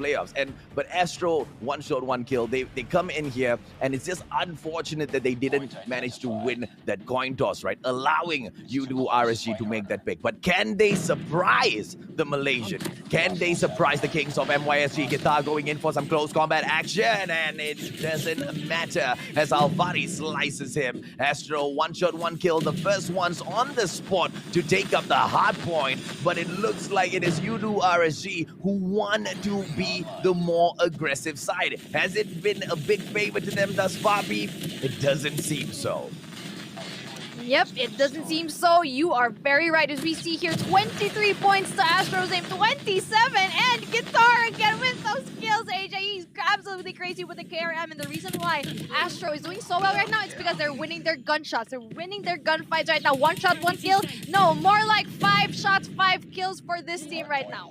playoffs. But Astro, one shot, one kill. They come in here, and it's just unfortunate that they didn't manage to win that coin toss, right? Allowing YOODO RSG to make that pick. But can they surprise the Malaysian? Can they surprise the Kings of MYSG? Guitar going in for some close combat action, and it doesn't matter as Alvari slices him. Astro, one shot, one kill. The first ones on the spot to take up the hard point, but it looks like it is YOODO RSG who want to be the more aggressive side. Has it been a big favor to them thus far, Beef? It doesn't seem so. Yep, it doesn't seem so. You are very right. As we see here, 23 points to Astro's aim, 27, and Guitar again with those kills. AJ, he's absolutely crazy with the KRM, and the reason why Astro is doing so well right now is because they're winning their gunshots. They're winning their gunfights right now. One shot, one kill. No, more like 5 shots, 5 kills for this team right now.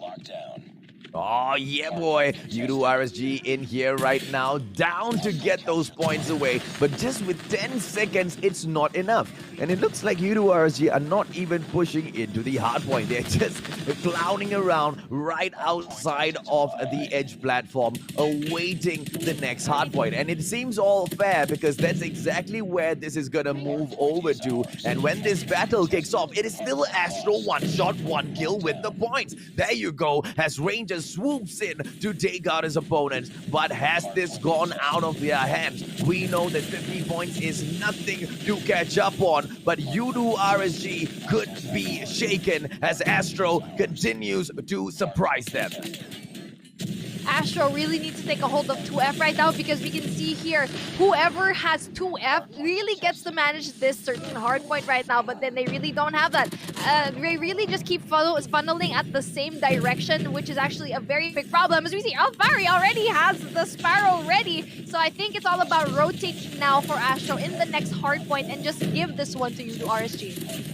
Oh, yeah, boy. YOODO RSG in here right now, down to get those points away. But just with 10 seconds, it's not enough. And it looks like YOODO RSG are not even pushing into the hard point. They're just clowning around right outside of the edge platform, awaiting the next hard point. And it seems all fair because that's exactly where this is going to move over to. And when this battle kicks off, it is still Astro, one shot, one kill with the points. There you go, as Rangers swoops in to take out his opponent. But has this gone out of their hands? We know that 50 points is nothing to catch up on, but YOODO RSG could be shaken as Astro continues to surprise them. Astro really needs to take a hold of 2F right now because we can see here whoever has 2F really gets to manage this certain hard point right now, but then they really don't have that. They really just keep funneling at the same direction, which is actually a very big problem. As we see, Alvari already has the Sparrow ready, so I think it's all about rotating now for Astro in the next hard point and just give this one to YOODO RSG.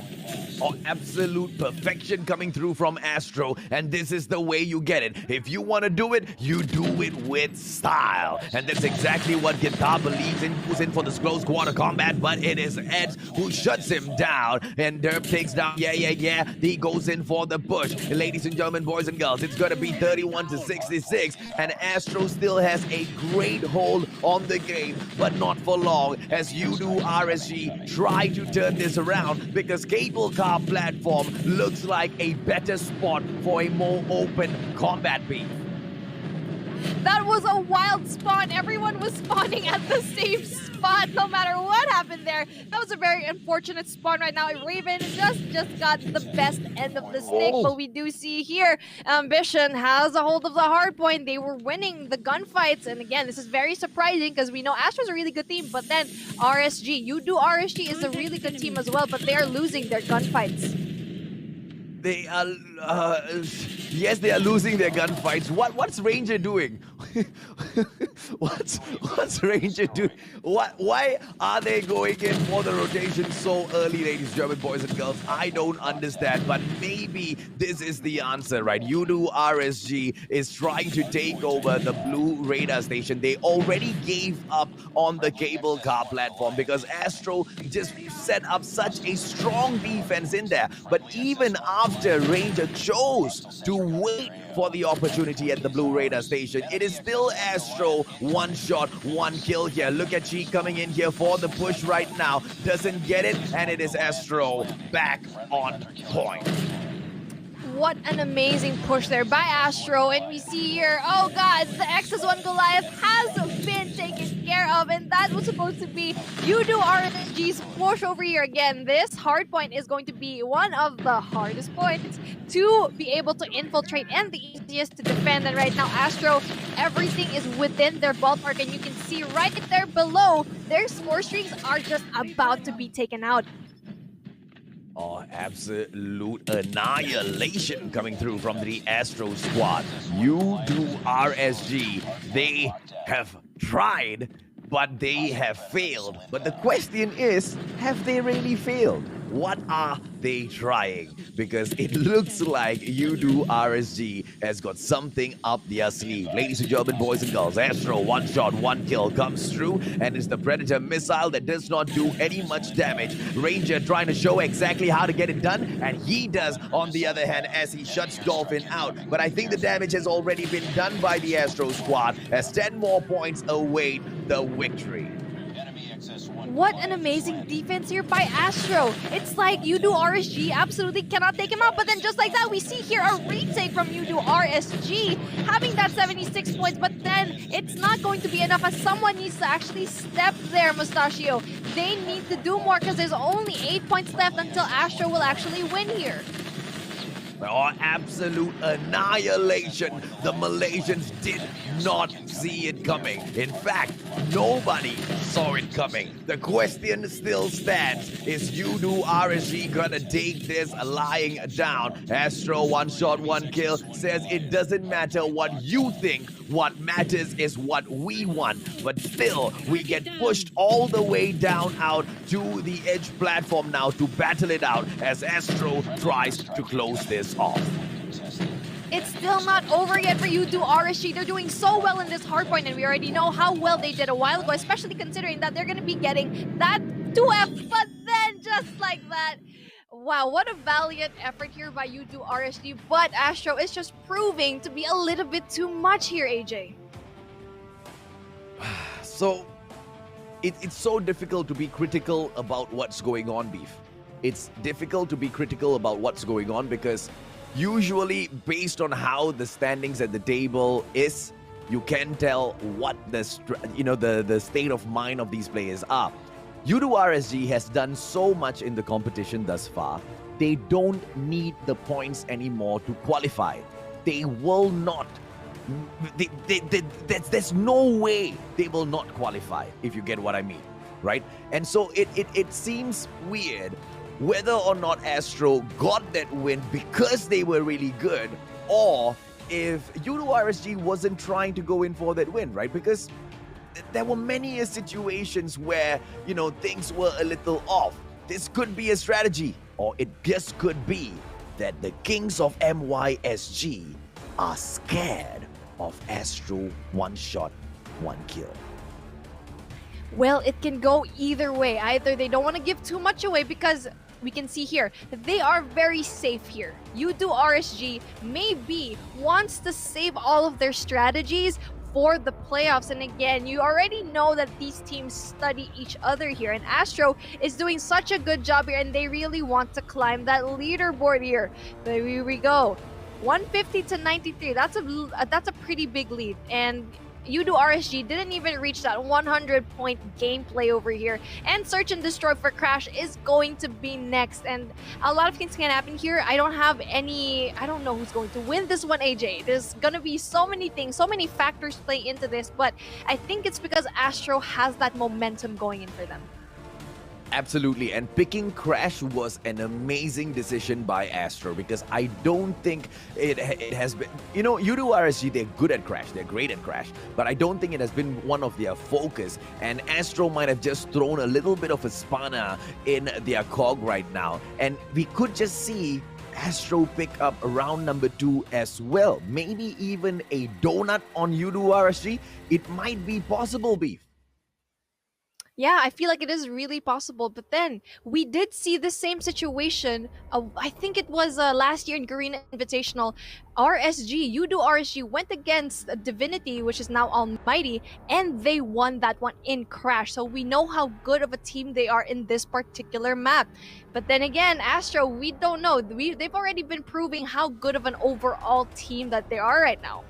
Oh, absolute perfection coming through from Astro, and this is the way you get it. If you want to do it, you do it with style. And that's exactly what Guitar believes in. Who's in for this close quarter combat, but it is Ed who shuts him down. And Derp takes down, yeah. He goes in for the push. Ladies and gentlemen, boys and girls, it's going to be 31-66, and Astro still has a great hold on the game, but not for long, as YOODO RSG try to turn this around, because Cable Car platform looks like a better spot for a more open combat beat. That was a wild spawn. Everyone was spawning at the same spot, no matter what happened there. That was a very unfortunate spawn right now. Raven just got the best end of the stick, but we do see here Ambition has a hold of the hard point. They were winning the gunfights, and again, this is very surprising because we know Astro's a really good team, but then RSG, YOODO RSG is a really good team as well, but they are losing their gunfights. They are, yes, they are losing their gunfights. What's Ranger doing? what's Ranger doing? Why are they going in for the rotation so early, ladies and gentlemen, boys and girls? I don't understand, but maybe this is the answer, right? YOODO RSG is trying to take over the blue radar station. They already gave up on the cable car platform because Astro just set up such a strong defense in there. But even after Ranger chose to wait for the opportunity at the blue radar station, it is still Astro, one shot, one kill here. Look at G coming in here for the push right now. Doesn't get it, and it is Astro back on point. What an amazing push there by Astro, and we see here, oh god, the X's1 Goliath has been taken care of, and that was supposed to be YOODO RSG's push over here. Again, this hard point is going to be one of the hardest points to be able to infiltrate and the easiest to defend. And right now, Astro, everything is within their ballpark, and you can see right there below, their score streaks are just about to be taken out. Oh, absolute annihilation coming through from the Astro squad. YOODO RSG, they have tried, but they have failed. But the question is, have they really failed? What are they trying? Because it looks like YOODO RSG has got something up their sleeve. Ladies and gentlemen, boys and girls, Astro, one shot, one kill comes through, and it's the Predator missile that does not do any much damage. Ranger trying to show exactly how to get it done, and he does on the other hand as he shuts Dolphin out. But I think the damage has already been done by the Astro squad as 10 more points await the victory. What an amazing defense here by Astro. It's like YOODO RSG absolutely cannot take him out, but then just like that, we see here a retake from YOODO RSG, having that 76 points, but then it's not going to be enough as someone needs to actually step there, Mustachio. They need to do more because there's only 8 points left until Astro will actually win here. Oh, absolute annihilation. The Malaysians did not see it coming. In fact, nobody saw it coming. The question still stands. Is YOODO RSG gonna take this lying down? Astro, one shot, one kill, says it doesn't matter what you think. What matters is what we want. But still, we get pushed all the way down out to the edge platform now to battle it out as Astro tries to close this off. It's still not over yet for YOODO RSG. They're doing so well in this hardpoint, and we already know how well they did a while ago, especially considering that they're going to be getting that 2F, but then just like that. Wow, what a valiant effort here by YOODO RSG, but Astro is just proving to be a little bit too much here, AJ. So, it's so difficult to be critical about what's going on, Beef. It's difficult to be critical about what's going on because usually based on how the standings at the table is, you can tell what the state of mind of these players are. YOODO RSG has done so much in the competition thus far. They don't need the points anymore to qualify. They will not. There's no way they will not qualify, if you get what I mean, right? And so it seems weird whether or not Astro got that win because they were really good, or if YOODO RSG wasn't trying to go in for that win, right? Because there were many situations where, things were a little off. This could be a strategy, or it just could be that the kings of MYSG are scared of Astro one shot, one kill. Well, it can go either way. Either they don't want to give too much away because we can see here that they are very safe here. YOODO RSG maybe wants to save all of their strategies for the playoffs. And again, you already know that these teams study each other here. And Astro is doing such a good job here, and they really want to climb that leaderboard here. But here we go. 150 to 93. That's a pretty big lead. And YOODO RSG didn't even reach that 100-point gameplay over here. And Search and Destroy for Crash is going to be next. And a lot of things can happen here. I don't know who's going to win this one, AJ. There's going to be so many things, so many factors play into this. But I think it's because Astro has that momentum going in for them. Absolutely, and picking Crash was an amazing decision by Astro because I don't think it has been, YOODO RSG, they're good at Crash, they're great at Crash, but I don't think it has been one of their focus, and Astro might have just thrown a little bit of a spanner in their cog right now, and we could just see Astro pick up round number 2 as well, maybe even a donut on YOODO RSG. It might be possible, Beef. Yeah, I feel like it is really possible. But then we did see the same situation. I think it was last year in Garena Invitational. YOODO RSG went against Divinity, which is now Almighty, and they won that one in Crash. So we know how good of a team they are in this particular map. But then again, Astro, we don't know. They've already been proving how good of an overall team that they are right now.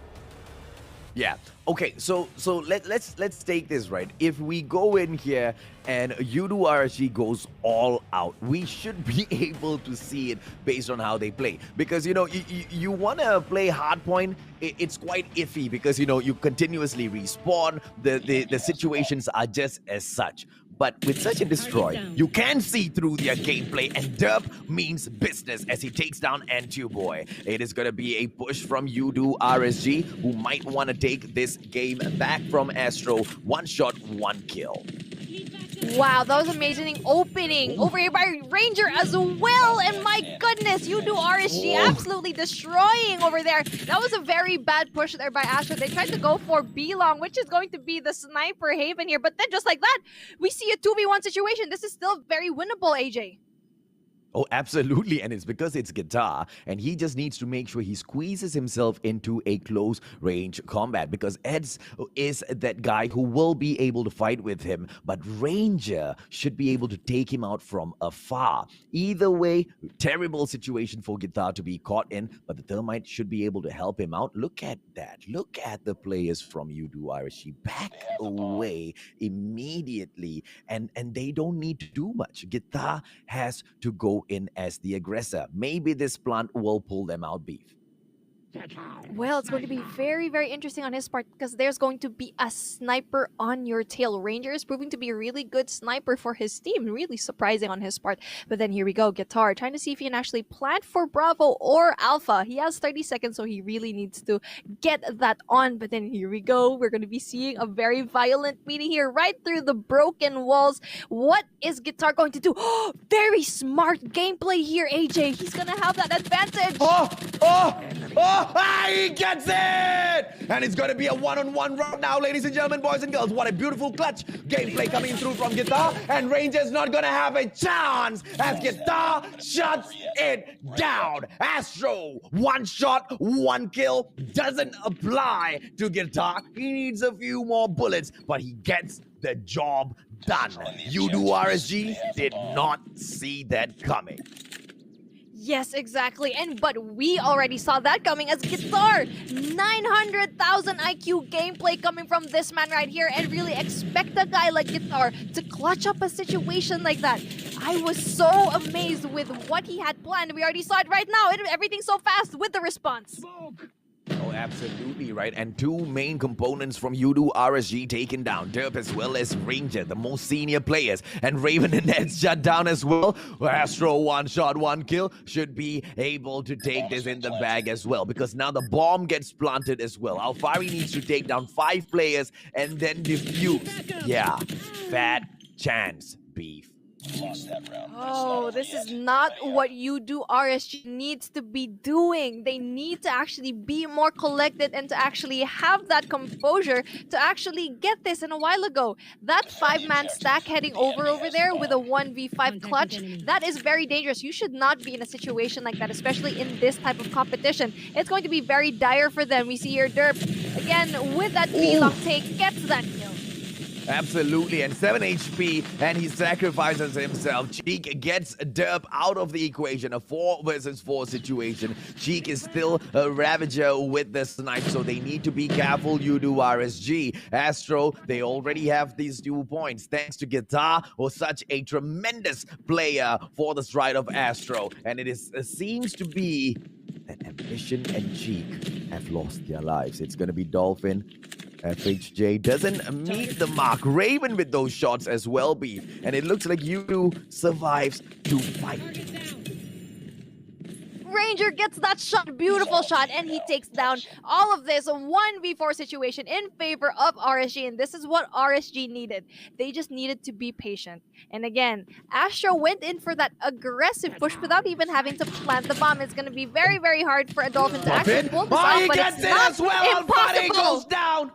Yeah. Okay, so let's take this, right. If we go in here and YOODO RSG goes all out, we should be able to see it based on how they play. Because you want to play hardpoint, it's quite iffy because you continuously respawn. The situations are just as such. But with Search and Destroy, you can see through their gameplay, and Derp means business as he takes down Boy. It is going to be a push from YOODO RSG, who might want to take this game back from Astro. One shot, one kill. Wow, that was amazing opening over here by Ranger as well. And my goodness, YOODO RSG absolutely destroying over there. That was a very bad push there by Astro. They tried to go for B-Long, which is going to be the sniper haven here. But then just like that, we see a 2v1 situation. This is still very winnable, AJ. Oh, absolutely. And it's because it's Guitar, and he just needs to make sure he squeezes himself into a close range combat, because Eds is that guy who will be able to fight with him, but Ranger should be able to take him out from afar. Either way, terrible situation for Guitar to be caught in, but the Thermite should be able to help him out. Look at that. Look at the players from YOODO RSG back away immediately, and they don't need to do much. Guitar has to go in as the aggressor. Maybe this plant will pull them out, Beef. Well, it's going to be very, very interesting on his part, because there's going to be a sniper on your tail. Ranger is proving to be a really good sniper for his team. Really surprising on his part. But then here we go. Guitar trying to see if he can actually plant for Bravo or Alpha. He has 30 seconds, so he really needs to get that on. But then here we go. We're going to be seeing a very violent meeting here right through the broken walls. What is Guitar going to do? Oh, very smart gameplay here, AJ. He's going to have that advantage. He gets it! And it's going to be a one-on-one round now, ladies and gentlemen, boys and girls. What a beautiful clutch gameplay coming through from Guitar. And Ranger's not going to have a chance as Guitar shuts it down. Astro, one shot, one kill, doesn't apply to Guitar. He needs a few more bullets, but he gets the job done. YOODO RSG did not see that coming. Yes, exactly. But we already saw that coming as Guitar. 900,000 IQ gameplay coming from this man right here, and really expect a guy like Guitar to clutch up a situation like that. I was so amazed with what he had planned. We already saw it right now. Everything's so fast with the response. Oh, absolutely right. And two main components from YOODO RSG taken down. Derp as well as Ranger, the most senior players. And Raven and Neds shut down as well. Astro, one shot, one kill, should be able to take this in the bag as well, because now the bomb gets planted as well. Alfari needs to take down 5 players and then defuse. Yeah, fat chance, Beef. Oh, this is not what YOODO RSG needs to be doing. They need to actually be more collected and to actually have that composure to actually get this. And a while ago, that 5-man stack heading over there with a 1v5 clutch, that is very dangerous. You should not be in a situation like that, especially in this type of competition. It's going to be very dire for them. We see here Derp, again, with that B-Long take, gets that kill. Absolutely, and 7 HP, and he sacrifices himself. Cheek gets Derp out of the equation, a 4 versus 4 situation. Cheek is still a Ravager with the snipe, so they need to be careful, YOODO RSG. Astro, they already have these 2 points, thanks to Guitar, who's such a tremendous player for the stride of Astro. And it seems to be that Ambition and Cheek have lost their lives. It's going to be Dolphin. FHJ doesn't meet the mark. Raven with those shots as well, Beef. And it looks like YOODO survives to fight. Ranger gets that shot, beautiful shot, and he takes down all of this. A 1v4 situation in favor of RSG, and this is what RSG needed. They just needed to be patient. And again, Astro went in for that aggressive push without even having to plant the bomb. It's going to be very, very hard for a Dolphin to actually pull this off, but it's not impossible. Goes down.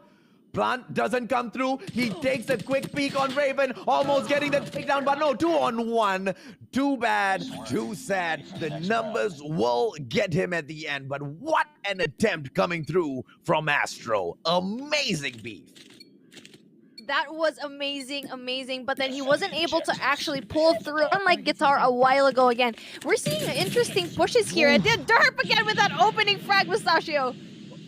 Plant doesn't come through. He takes a quick peek on Raven, almost getting the takedown, but no, 2-on-1. Too bad, too sad. The numbers will get him at the end, but what an attempt coming through from Astro. Amazing, Beef. That was amazing, but then he wasn't able to actually pull through, unlike Guitar a while ago again. We're seeing interesting pushes here, and then Derp again with that opening frag, Mustachio.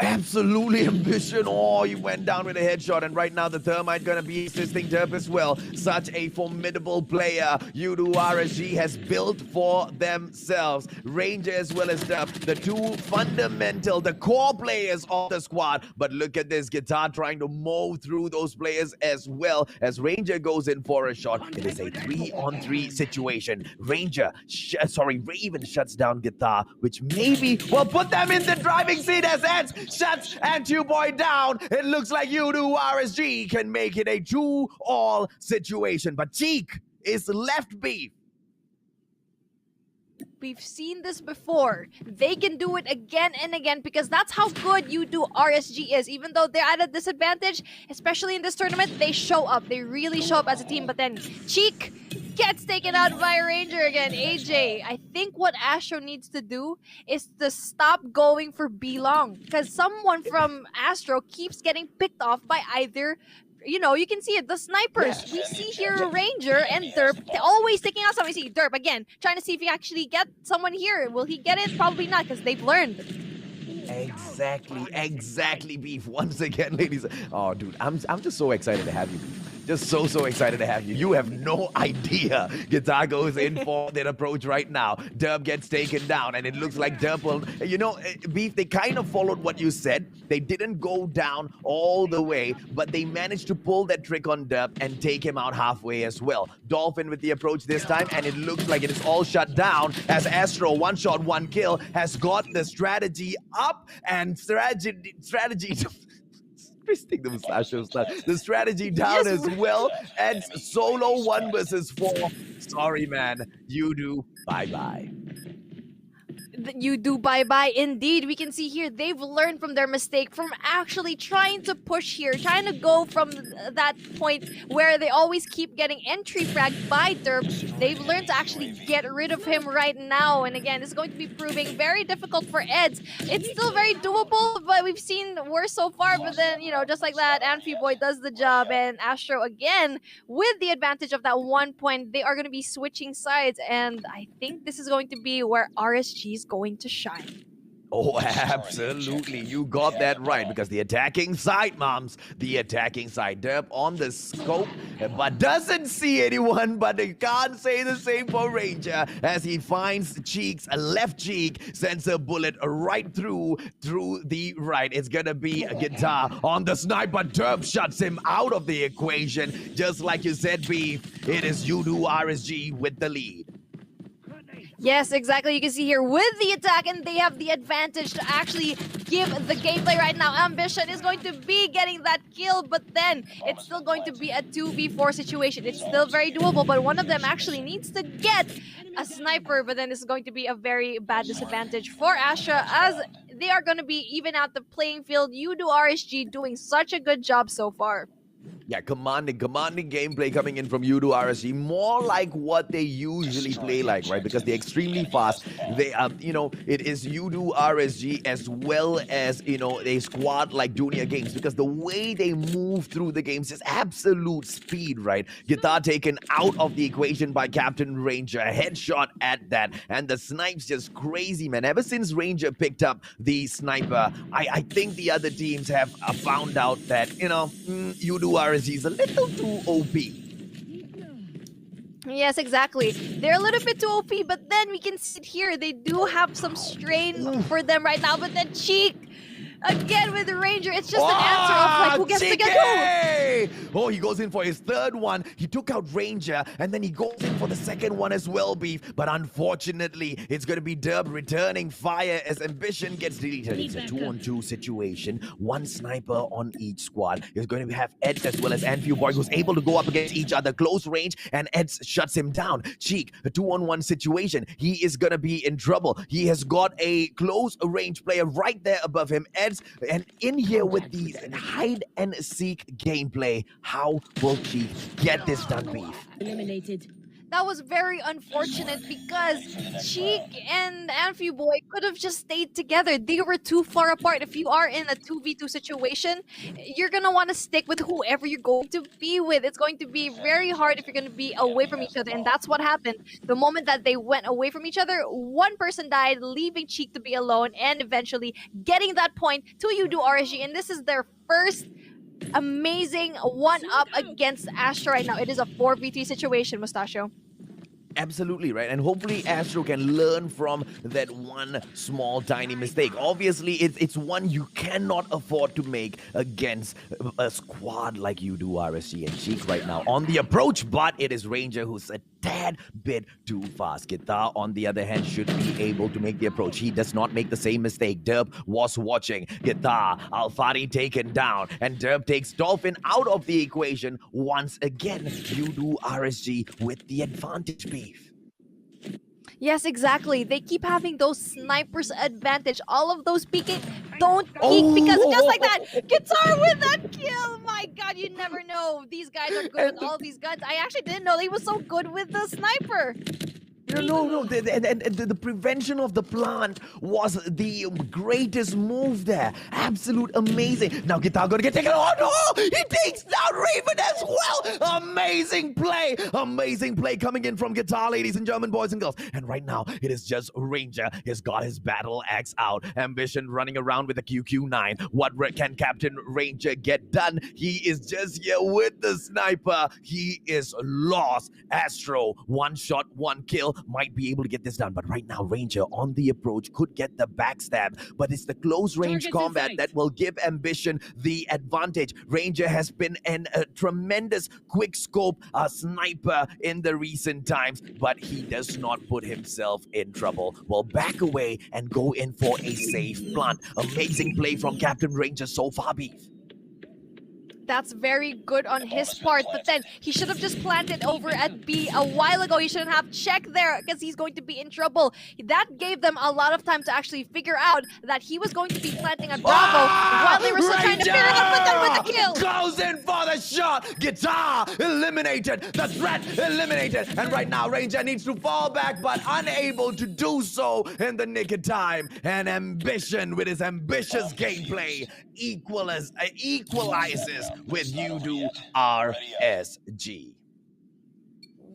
Absolutely Ambition. Oh, he went down with a headshot, and right now the Thermite gonna be assisting Derp as well. Such a formidable player YOODO RSG has built for themselves. Ranger as well as Derp, the 2 fundamental, the core players of the squad. But look at this, Guitar trying to mow through those players as well as Ranger goes in for a shot. It is a 3-on-3 situation. Raven shuts down Guitar, which maybe will put them in the driving seat as Eds shuts Antu Boy down. It looks like YOODO RSG can make it a 2-all situation. But Cheek is left beef. We've seen this before. They can do it again and again because that's how good YOODO RSG is. Even though they're at a disadvantage, especially in this tournament, they show up. They really show up as a team. But then Cheek gets taken out by Ranger again. AJ, I think what Astro needs to do is to stop going for B-Long because someone from Astro keeps getting picked off by either, you know, you can see it, the snipers. We see here Ranger and Derp always taking out someone. We see Derp again, trying to see if he actually get someone here. Will he get it? Probably not, because they've learned. Exactly, Beef. Once again, ladies. Oh, dude, I'm just so excited to have you, Beef. Just so excited to have you. You have no idea. Guitar goes in for their approach right now. Derp gets taken down, and it looks like Derp will... You know, Beef, they kind of followed what you said. They didn't go down all the way, but they managed to pull that trick on Derp and take him out halfway as well. Dolphin with the approach this time, and it looks like it is all shut down as Astro, one shot, one kill, has got the strategy up, and strategy twisting the mustachio style. The strategy down as well. And solo 1 versus 4. Sorry, man. YOODO, bye-bye. YOODO bye-bye indeed. We can see here they've learned from their mistake, from actually trying to push here, trying to go from that point where they always keep getting entry fragged by Derp. They've learned to actually get rid of him right now, and again, it's going to be proving very difficult for Eds. It's still very doable, but we've seen worse so far. But then, you know, just like that, Amphiboy does the job, and Astro again with the advantage of that 1 point. They are going to be switching sides, and I think this is going to be where RSG is going to shine. Oh, absolutely. You got that right, because the attacking side, moms, the attacking side. Derp on the scope, but doesn't see anyone, but they can't say the same for Ranger as he finds Cheek's left cheek, sends a bullet right through the right. It's gonna be a Guitar on the snipe, but Derp shuts him out of the equation. Just like you said, Beef, it is YOODO RSG with the lead. Yes, exactly. You can see here with the attack, and they have the advantage to actually give the gameplay right now. Ambition is going to be getting that kill, but then it's still going to be a 2v4 situation. It's still very doable, but one of them actually needs to get a sniper, but then this is going to be a very bad disadvantage for Astra, as they are going to be even out the playing field. YOODO RSG doing such a good job so far. Yeah, commanding gameplay coming in from YOODO RSG, more like what they usually play like, right? Because they're extremely fast. They, you know, it is YOODO RSG as well as, you know, a squad like Junior Games, because the way they move through the games is absolute speed, right? Guitar taken out of the equation by Captain Ranger, headshot at that, and the snipe's just crazy, man. Ever since Ranger picked up the sniper, I think the other teams have found out that, you know, YOODO RSG is a little too OP. Yes, exactly. They're a little bit too OP, but then we can see it here. They do have some strain for them right now, but then Cheek again with the Ranger. It's just an answer of like, who gets to get who? Oh, he goes in for his third one. He took out Ranger, and then he goes in for the second one as well, Beef. But unfortunately, it's going to be Derp returning fire as Ambition gets deleted. It's a 2-on-2 situation. One sniper on each squad. He's going to have Eds as well as Amphiboy, who's able to go up against each other close range, and Eds shuts him down. Cheek, a 2-on-1 situation. He is going to be in trouble. He has got a close range player right there above him, Eds, and in here with the hide and seek gameplay. How will Cheek get this done, Beef? Eliminated. That was very unfortunate because Cheek and Amphiboy could have just stayed together. They were too far apart. If you are in a 2v2 situation, you're going to want to stick with whoever you're going to be with. It's going to be very hard if you're going to be away from each other, and that's what happened. The moment that they went away from each other, one person died, leaving Cheek to be alone, and eventually getting that point to YOODO RSG, and this is their first amazing one-up against Astro right now. It is a 4v3 situation, Mustachio. Absolutely, right? And hopefully Astro can learn from that one small, tiny mistake. Obviously, it's one you cannot afford to make against a squad like you do RSG and Cheek right now on the approach, but it is Ranger who's a tad bit too fast. Guitar, on the other hand, should be able to make the approach. He does not make the same mistake. Derp was watching. Guitar, Alfari taken down, and Derp takes Dolphin out of the equation. Once again, you do RSG with the advantage, Beef. Yes, exactly. They keep having those snipers advantage. All of those peeking, don't peek because just like that, Guitar with that kill. My God, you never know. These guys are good with all these guns. I actually didn't know he was so good with the sniper. No. The prevention of the plant was the greatest move there. Absolute amazing. Now Guitar gonna get taken. Oh no! He takes down Raven as well. Amazing play. Amazing play coming in from Guitar, ladies and gentlemen, boys and girls. And right now, it is just Ranger. He's got his battle axe out. Ambition running around with a QQ9. What can Captain Ranger get done? He is just here with the sniper. He is lost. Astro, one shot, one kill. Might be able to get this done, but right now Ranger on the approach could get the backstab, but it's the close range combat that will give Ambition the advantage. Ranger has been a tremendous quick scope sniper in the recent times, but he does not put himself in trouble. Will back away and go in for a safe plant. Amazing play from Captain Ranger so far, Beef. That's very good on his part, but then he should have just planted over at B a while ago. He shouldn't have checked there because he's going to be in trouble. That gave them a lot of time to actually figure out that he was going to be planting at Bravo while they were still trying to figure it out, but then with the kill. Goes in for the shot. Guitar eliminated. The threat eliminated. And right now, Ranger needs to fall back, but unable to do so in the nick of time. And Ambition, with his ambitious gameplay, equalizes with YOODO RSG.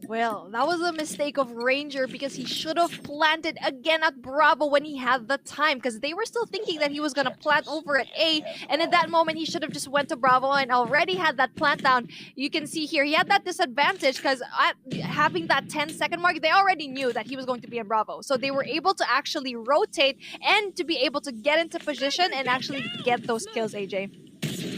Well, that was a mistake of Ranger because he should have planted again at Bravo when he had the time, because they were still thinking that he was going to plant over at A, and at that moment he should have just went to Bravo and already had that plant down. You can see here he had that disadvantage because having that 10-second mark, they already knew that he was going to be in Bravo, so they were able to actually rotate and to be able to get into position and actually get those kills, AJ.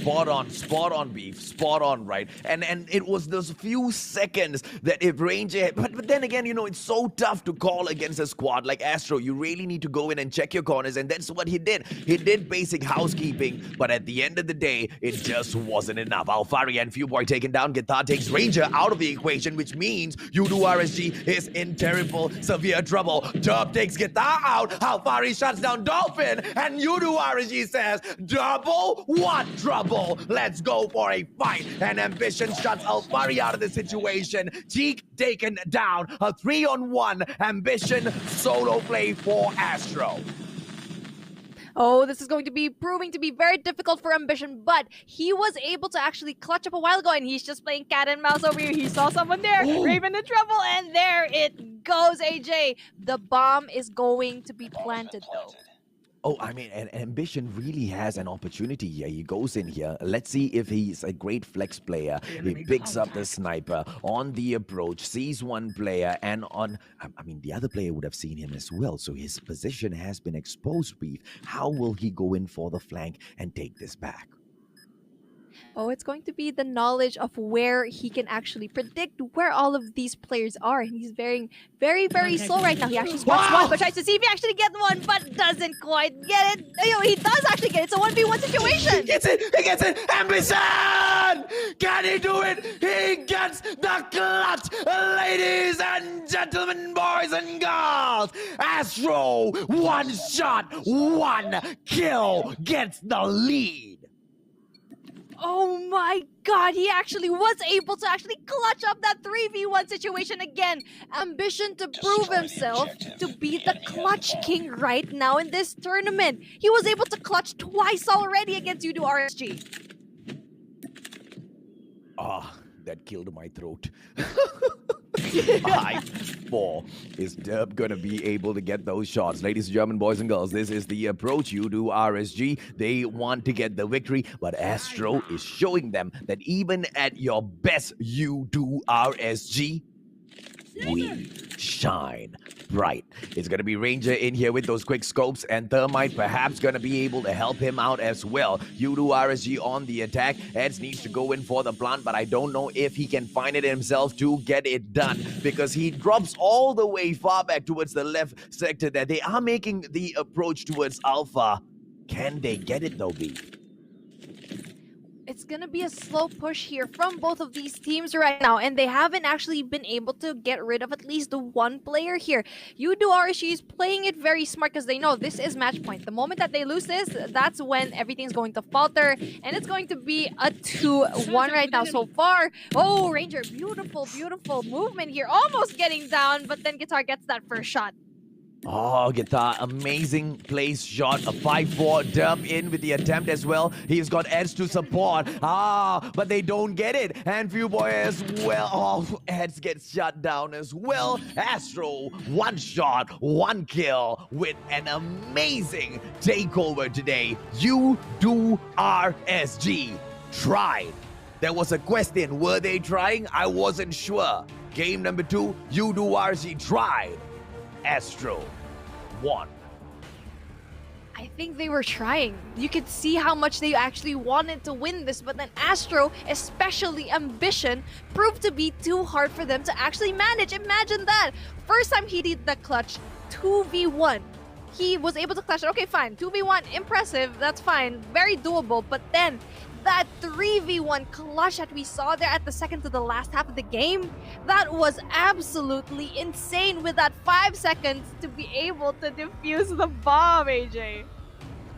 Spot on, Beef, spot on, right? And it was those few seconds that if Ranger, but then again, you know, it's so tough to call against a squad like Astro. You really need to go in and check your corners, and that's what he did. He did basic housekeeping, but at the end of the day, it just wasn't enough. Alfari and Fewboy taken down. Guitar takes Ranger out of the equation, which means YOODO RSG is in terrible, severe trouble. Derp takes Guitar out. Alfari shuts down Dolphin, and YOODO RSG says, double what trouble? Let's go for a fight. And Ambition shuts Alfari out of the situation. Cheek taken down. A 3-on-1 Ambition solo play for Astro. Oh, this is going to be proving to be very difficult for Ambition, but he was able to actually clutch up a while ago, and he's just playing cat and mouse over here. He saw someone there, Raven in trouble, and there it goes, AJ. The bomb is going to be planted, though. Oh, I mean, and Ambition really has an opportunity here. He goes in here. Let's see if he's a great flex player. He picks up the sniper on the approach, sees one player, and I mean, the other player would have seen him as well. So his position has been exposed, Beef. How will he go in for the flank and take this back? Oh, it's going to be the knowledge of where he can actually predict where all of these players are. And he's very, very, very slow right now. He actually spots one, but tries to see if he actually gets one, but doesn't quite get it. You know, he does actually get it. It's a 1v1 situation. He gets it! He gets it! Ambition! Can he do it? He gets the clutch! Ladies and gentlemen, boys and girls! Astro, one shot, one kill, gets the lead. Oh my God, he actually was able to actually clutch up that 3v1 situation again. Ambition to prove himself to be the clutch king right now in this tournament. He was able to clutch twice already against YOODO RSG. That killed my throat. 5-4. Is Derp gonna be able to get those shots? Ladies and gentlemen, boys and girls, this is the approach. YOODO RSG, they want to get the victory, but Astro is showing them that even at your best, YOODO RSG, we shine bright. It's going to be Ranger in here with those quick scopes, and Thermite perhaps going to be able to help him out as well. YOODO RSG on the attack. Eds needs to go in for the plant, but I don't know if he can find it himself to get it done, because he drops all the way far back towards the left sector there. They are making the approach towards Alpha. Can they get it though, B? It's gonna be a slow push here from both of these teams right now, and they haven't actually been able to get rid of at least the one player here. YOODO RSG is playing it very smart because they know this is match point. The moment that they lose this, that's when everything's going to falter, and it's going to be a 2-1 right now so far. Oh, Ranger, beautiful, beautiful movement here. Almost getting down, but then Guitar gets that first shot. Oh, Guitar, amazing place shot. A 5-4 dump in with the attempt as well. He's got Eds to support. But they don't get it. And Viewboy as well. Oh, Eds gets shut down as well. Astro, 1 shot, 1 kill with an amazing takeover today. YOODO RSG tried. There was a question, were they trying? I wasn't sure. Game number 2, YOODO RSG tried. Astro won. I think they were trying. You could see how much they actually wanted to win this, but then Astro, especially Ambition, proved to be too hard for them to actually manage. Imagine that! First time he did the clutch, 2v1. He was able to clutch it. Okay, fine. 2v1, impressive. That's fine. Very doable. But then that 3v1 clutch that we saw there at the second to the last half of the game, that was absolutely insane with that 5 seconds to be able to defuse the bomb, AJ.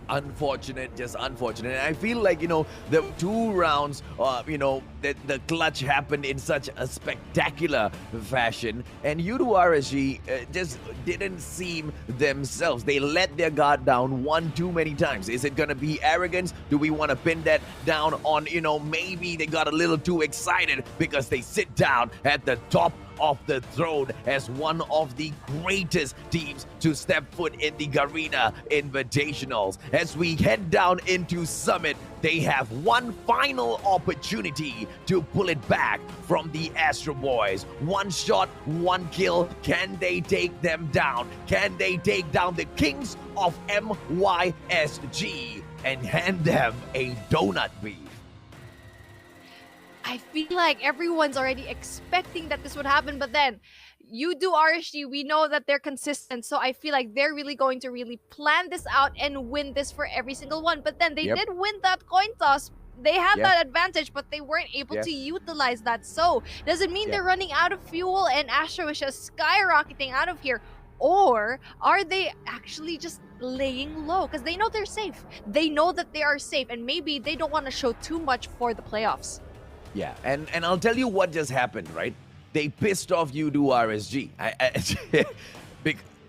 Unfortunate, just unfortunate. And I feel like, the 2 rounds, the clutch happened in such a spectacular fashion. And YOODO RSG just didn't seem themselves. They let their guard down one too many times. Is it going to be arrogance? Do we want to pin that down on, maybe they got a little too excited because they sit down at the top of the throne as one of the greatest teams to step foot in the Garena Invitationals. As we head down into Summit, they have one final opportunity to pull it back from the Astro Boys. 1 shot, 1 kill. Can they take them down? Can they take down the Kings of MYSG and hand them a donut beef? I feel like everyone's already expecting that this would happen, but then YOODO RSG, we know that they're consistent, so I feel like they're really going to really plan this out and win this for every single one. But then they did win that coin toss. They had that advantage, but they weren't able to utilize that. So does it mean they're running out of fuel and Astro is just skyrocketing out of here? Or are they actually just laying low? Because they know they're safe. They know that they are safe, and maybe they don't want to show too much for the playoffs. Yeah, and I'll tell you what just happened, right? They pissed off YOODO RSG.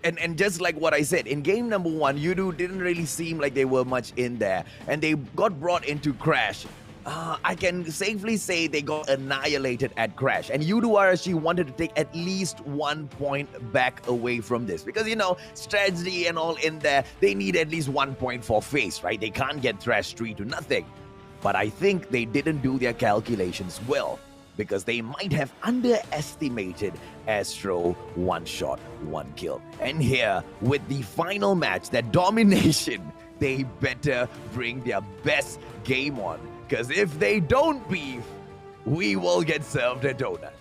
And just like what I said, in game number 1, YOODO didn't really seem like they were much in there. And they got brought into Crash. I can safely say they got annihilated at Crash. And YOODO RSG wanted to take at least 1 point back away from this. Because, strategy and all in there, they need at least 1 point for face, right? They can't get thrashed 3-0. But I think they didn't do their calculations well, because they might have underestimated Astro. 1 shot, 1 kill. And here, with the final match, that domination, they better bring their best game on. Because if they don't beef, we will get served a donut.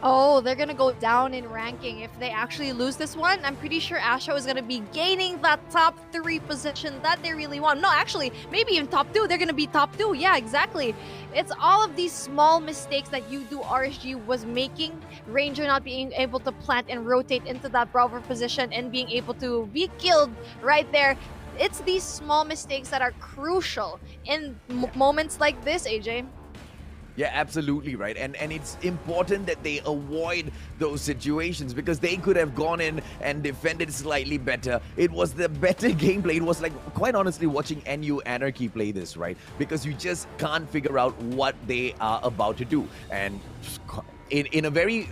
Oh, they're going to go down in ranking. If they actually lose this one, I'm pretty sure Astro is going to be gaining that top 3 position that they really want. No, actually, maybe even top 2. They're going to be top 2. Yeah, exactly. It's all of these small mistakes that YOODO RSG was making. Ranger not being able to plant and rotate into that Bravo position and being able to be killed right there. It's these small mistakes that are crucial in moments like this, AJ. Yeah, absolutely right. And it's important that they avoid those situations, because they could have gone in and defended slightly better. It was the better gameplay. It was like, quite honestly, watching NU Anarchy play this, right? Because you just can't figure out what they are about to do. And in a very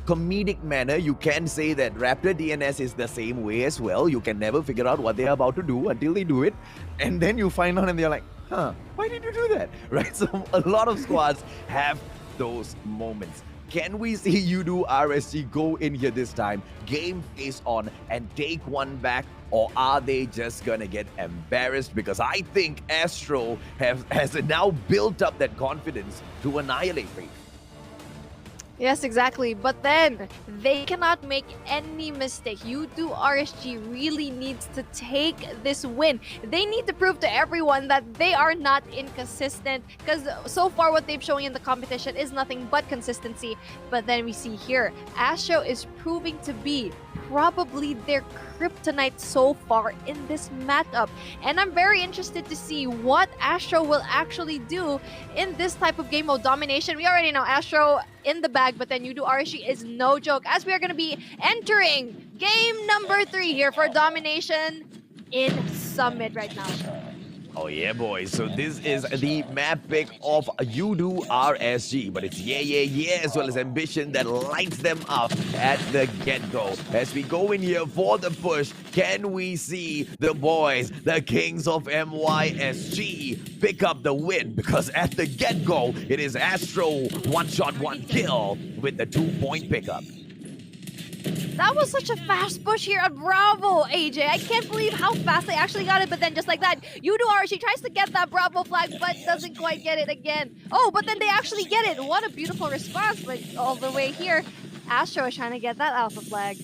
comedic manner, you can say that Raptor DNS is the same way as well. You can never figure out what they're about to do until they do it. And then you find out and they're like, why did you do that? Right? So a lot of squads have those moments. Can we see YOODO RSG go in here this time, game face on, and take one back? Or are they just gonna get embarrassed? Because I think ASTRO has now built up that confidence to annihilate Faith. Yes, exactly. But then they cannot make any mistake. YOODO RSG really needs to take this win. They need to prove to everyone that they are not inconsistent, because so far what they've shown in the competition is nothing but consistency. But then we see here, ASTRO is proving to be probably their kryptonite so far in this matchup. And I'm very interested to see what ASTRO will actually do in this type of game mode domination. We already know ASTRO in the bag, but then YOODO RSG is no joke, as we are going to be entering game number 3 here for domination in Summit right now. Oh yeah, boys. So this is the map pick of YOODO RSG, but it's yeah as well as ambition that lights them up at the get-go. As we go in here for the push, can we see the boys, the kings of MYSG, pick up the win? Because at the get-go, it is ASTRO one shot, one kill with the 2-point pickup. That was such a fast push here at Bravo, AJ. I can't believe how fast they actually got it, but then just like that, YOODO RSG tries to get that Bravo flag, but doesn't quite get it again. Oh, but then they actually get it. What a beautiful response, but all the way here, ASTRO is trying to get that alpha flag.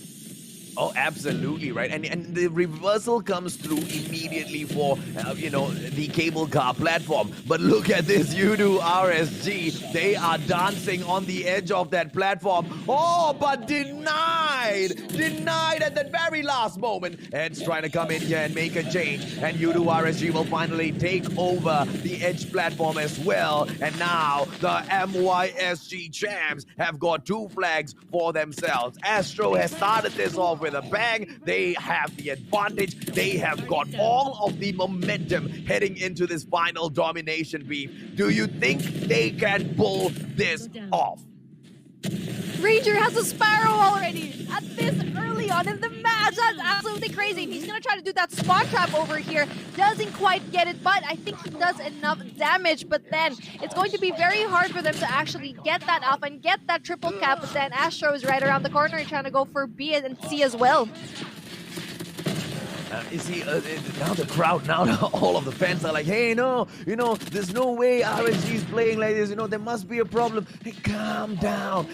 Oh, absolutely, right. And the reversal comes through immediately for, the cable car platform. But look at this, YOODO RSG. They are dancing on the edge of that platform. Oh, but denied at the very last moment. Edge trying to come in here and make a change. And YOODO RSG will finally take over the edge platform as well. And now the MYSG champs have got 2 flags for themselves. ASTRO has started this off with a bang. They have the advantage. They have got all of the momentum heading into this final domination beef. Do you think they can pull this off? Ranger has a Sparrow already at this early on in the match. That's absolutely crazy. He's going to try to do that spawn trap over here. Doesn't quite get it, but I think he does enough damage. But then it's going to be very hard for them to actually get that up and get that triple cap. But then ASTRO is right around the corner trying to go for B and C as well. You see, now the crowd, now all of the fans are like, hey, no, there's no way RSG is playing like this. There must be a problem. Hey, calm down.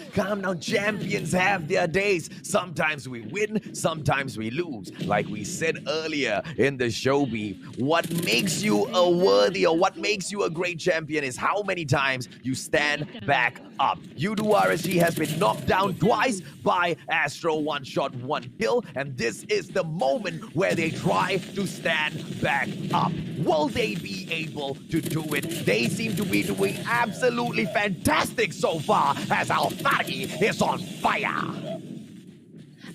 Champions have their days. Sometimes we win, sometimes we lose. Like we said earlier in the show beef, what makes you a worthy or what makes you a great champion is how many times you stand back up. YOODO RSG has been knocked down twice by ASTRO, 1 shot, 1 kill, and this is the moment where they try to stand back up. Will they be able to do it? They seem to be doing absolutely fantastic so far as Alfari is on fire.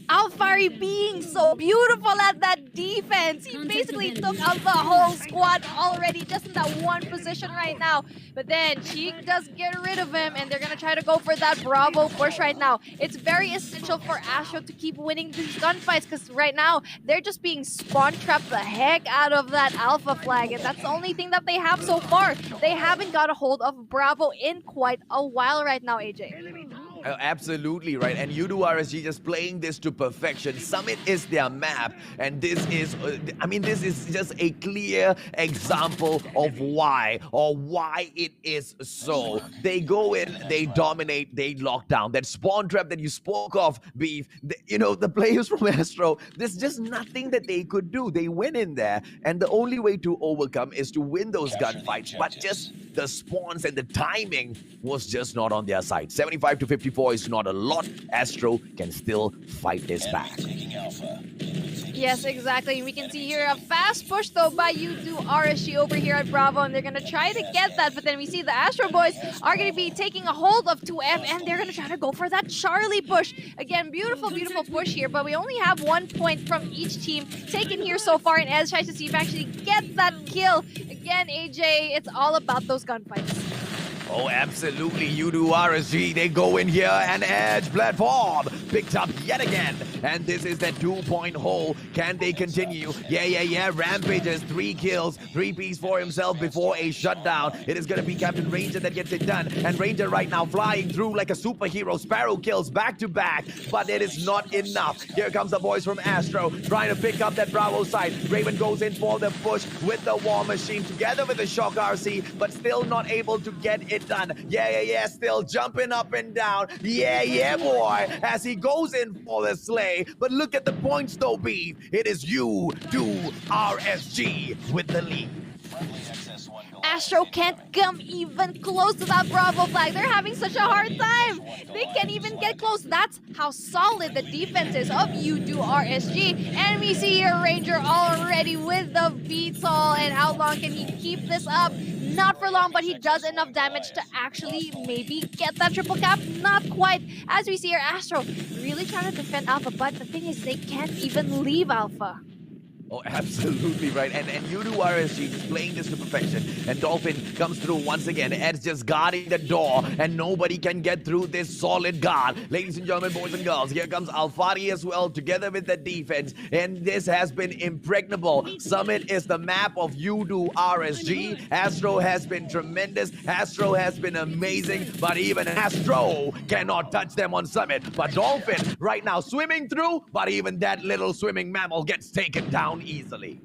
Alfari being so beautiful at that defense. He basically took out the whole squad already just in that one position right now. But then Cheek does get rid of him, and they're going to try to go for that Bravo push right now. It's very essential for ASTRO to keep winning these gunfights, because right now they're just being spawn trapped the heck out of that alpha flag, and that's the only thing that they have so far. They haven't got a hold of Bravo in quite a while right now, AJ. Absolutely right, and YOODO RSG just playing this to perfection. Summit is their map, and this is just a clear example of why it is so. They go in, they dominate, they lock down. That spawn trap that you spoke of, Beef, the players from ASTRO, there's just nothing that they could do. They went in there, and the only way to overcome is to win those gunfights, but just the spawns and the timing was just not on their side. 75 to 54 is not a lot. ASTRO can still fight this back. Yes, exactly. We can see here a fast push though by YOODO RSG over here at Bravo, and they're going to try to get that, but then we see the ASTRO boys are going to be taking a hold of 2F, and they're going to try to go for that Charlie push. Again, beautiful push here, but we only have 1 point from each team taken here so far, and Ez tries to see if he actually gets that kill. Again, AJ, it's all about those gunfights. Oh, absolutely. YOODO RSG, they go in here and edge platform picked up yet again. and this is that 2-point hole. Can they continue? Yeah. Rampages, 3 kills, 3-piece for himself before a shutdown. It is going to be Captain Ranger that gets it done, and Ranger right now flying through like a superhero. Sparrow kills back to back, but it is not enough. Here comes the boys from Astro trying to pick up that Bravo side. Raven goes in for the push with the War Machine together with the Shock RC, but still not able to get it done. Yeah, still jumping up and down. Yeah, boy, as he goes in for the slay. But look at the points though, Beef. It is YOODO RSG with the lead. Astro can't come even close to that Bravo flag. They're having such a hard time. They can't even get close. That's how solid the defense is of YOODO RSG. And we see here Ranger already with the VTOL. And how long can he keep this up? Not for long, but he does enough damage to actually maybe get that triple cap. Not quite. As we see here, Astro really trying to defend Alpha, but the thing is they can't even leave Alpha. Oh, absolutely right. And YOODO RSG just playing this to perfection. And Dolphin comes through once again. Ed's just guarding the door, and nobody can get through this solid guard. Ladies and gentlemen, boys and girls, here comes Alfari as well, together with the defense. And this has been impregnable. Summit is the map of YOODO RSG. Astro has been tremendous. Astro has been amazing. But even Astro cannot touch them on Summit. But Dolphin right now swimming through, but even that little swimming mammal gets taken down easily.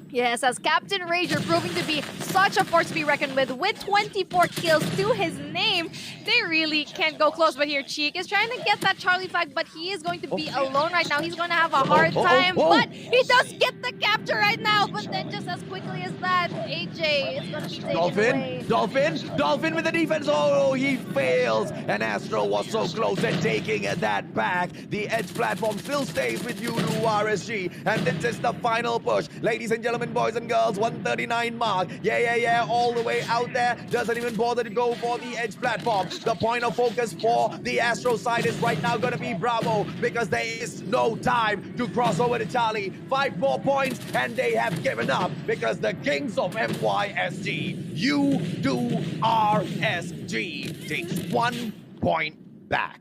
Yes, as Captain Ranger proving to be such a force to be reckoned with 24 kills to his name. They really can't go close, but here Cheek is trying to get that Charlie flag, but he is going to be alone right now. He's going to have a hard time, but he does get the capture right now. But then just as quickly as that, AJ is going to be taken away. Dolphin with the defense. Oh, he fails. And Astro was so close at taking that back. The edge platform still stays with YOODO RSG. And this is the final push. Ladies and gentlemen, boys and girls, 139 mark. Yeah, all the way out there. Doesn't even bother to go for the edge platform. The point of focus for the Astro side is right now going to be Bravo, because there is no time to cross over to Charlie. 5 more points and they have given up, because the Kings of MYSG, YOODO RSG, takes 1 point back.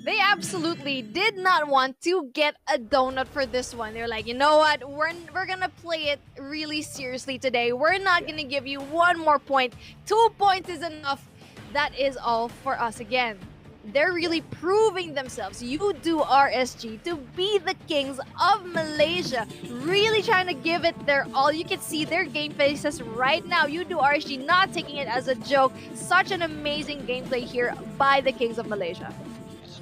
They absolutely did not want to get a donut for this one. They're like, you know what? We're gonna play it really seriously today. We're not gonna give you 1 more point. 2 points is enough. That is all for us again. They're really proving themselves, YOODO RSG, to be the kings of Malaysia. Really trying to give it their all. You can see their game faces right now. YOODO RSG not taking it as a joke. Such an amazing gameplay here by the kings of Malaysia.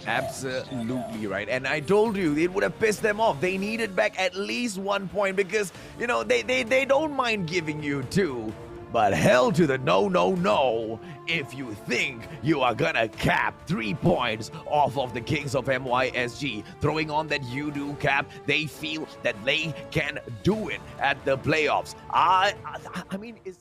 Absolutely right. And I told you, it would have pissed them off. They needed back at least 1 point, because, you know, they don't mind giving you 2. But hell to the no if you think you are gonna cap 3 points off of the Kings of MYSG. Throwing on that YOODO cap, they feel that they can do it at the playoffs. I mean, is